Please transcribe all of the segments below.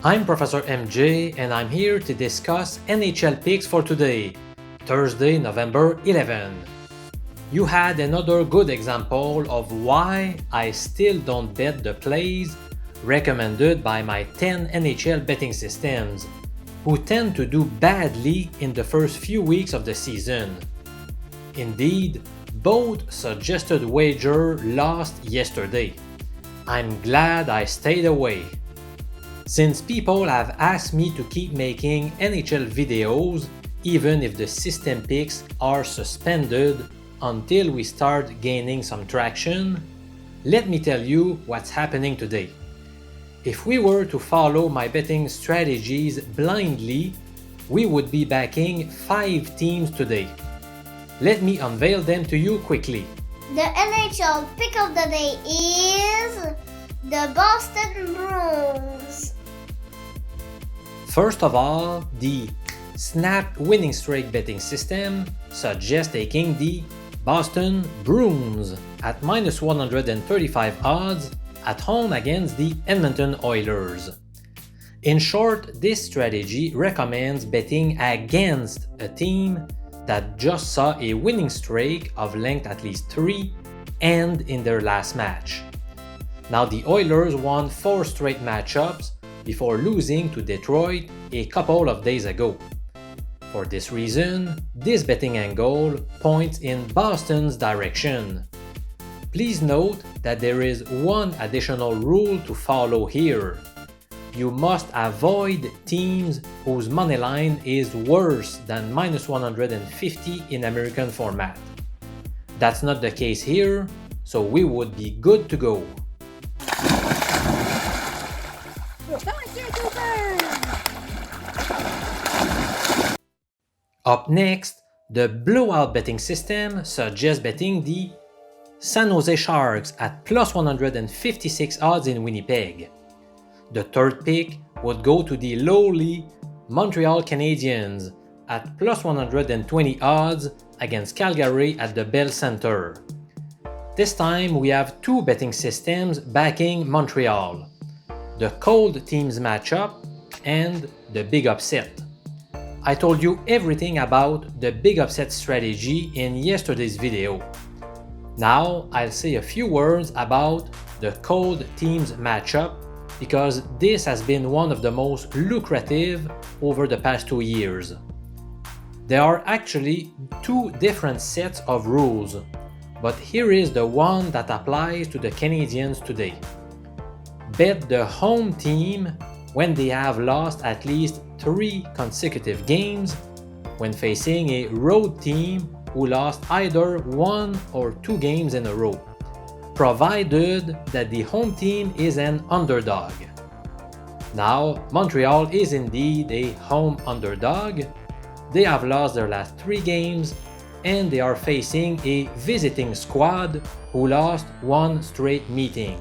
I'm Professor MJ and I'm here to discuss NHL picks for today, Thursday, November 11. You had another good example of why I still don't bet the plays recommended by my 10 NHL betting systems, who tend to do badly in the first few weeks of the season. Indeed, both suggested wager lost yesterday. I'm glad I stayed away. Since people have asked me to keep making NHL videos even if the system picks are suspended until we start gaining some traction, let me tell you what's happening today. If we were to follow my betting strategies blindly, we would be backing 5 teams today. Let me unveil them to you quickly. The NHL pick of the day is the Boston Bruins. First of all, the Snap winning streak betting system suggests taking the Boston Bruins at minus 135 odds at home against the Edmonton Oilers. In short, this strategy recommends betting against a team that just saw a winning streak of length at least 3 and in their last match. Now the Oilers won 4 straight matchups before losing to Detroit a couple of days ago. For this reason, this betting angle points in Boston's direction. Please note that there is one additional rule to follow here. You must avoid teams whose money line is worse than minus 150 in American format. That's not the case here, so we would be good to go. Up next, the blowout betting system suggests betting the San Jose Sharks at plus 156 odds in Winnipeg. The third pick would go to the lowly Montreal Canadiens at plus 120 odds against Calgary at the Bell Centre. This time we have 2 betting systems backing Montreal: the cold teams matchup and the big upset. I told you everything about the big upset strategy in yesterday's video. Now I'll say a few words about the cold teams matchup because this has been one of the most lucrative over the past 2 years. There are actually 2 different sets of rules, but here is the one that applies to the Canadiens today. Bet the home team when they have lost at least 3 consecutive games when facing a road team who lost either 1 or 2 games in a row, provided that the home team is an underdog. Now, Montreal is indeed a home underdog. They have lost their last 3 games and they are facing a visiting squad who lost 1 straight meeting.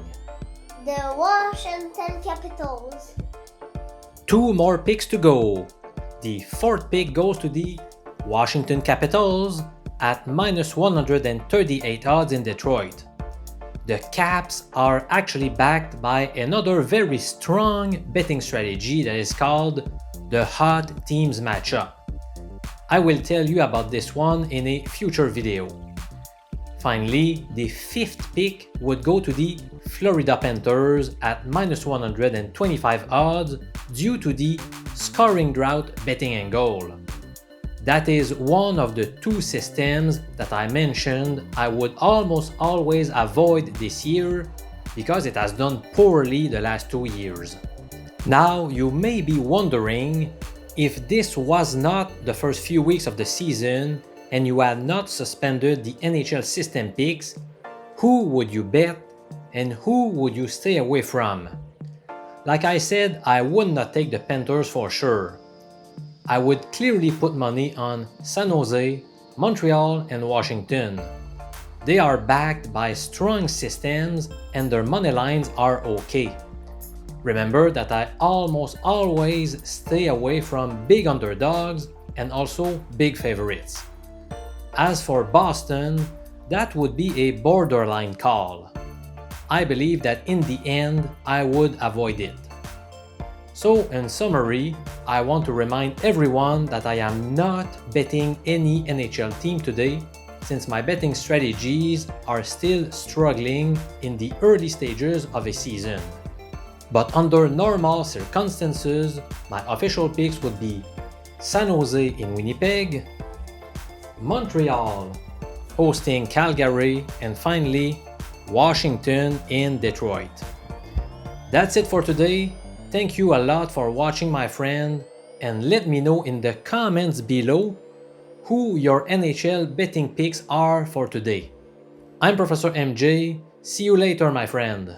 The Washington Capitals. 2 more picks to go. The 4th pick goes to the Washington Capitals at minus 138 odds in Detroit. The Caps are actually backed by another very strong betting strategy that is called the hot teams matchup. I will tell you about this one in a future video. Finally, the 5th pick would go to the Florida Panthers at minus 125 odds due to the scoring drought betting angle. That is one of the 2 systems that I mentioned I would almost always avoid this year because it has done poorly the last 2 years. Now you may be wondering, if this was not the first few weeks of the season and you had not suspended the NHL system picks, who would you bet and who would you stay away from? Like I said, I would not take the Panthers for sure. I would clearly put money on San Jose, Montreal, and Washington. They are backed by strong systems and their money lines are okay. Remember that I almost always stay away from big underdogs and also big favorites. As for Boston, that would be a borderline call. I believe that in the end, I would avoid it. So, in summary, I want to remind everyone that I am not betting any NHL team today, since my betting strategies are still struggling in the early stages of a season. But under normal circumstances, my official picks would be San Jose in Winnipeg, Montreal hosting Calgary, and finally, Washington in Detroit. That's it for today. Thank you a lot for watching, my friend, and let me know in the comments below who your NHL betting picks are for today. I'm Professor MJ. See you later, my friend.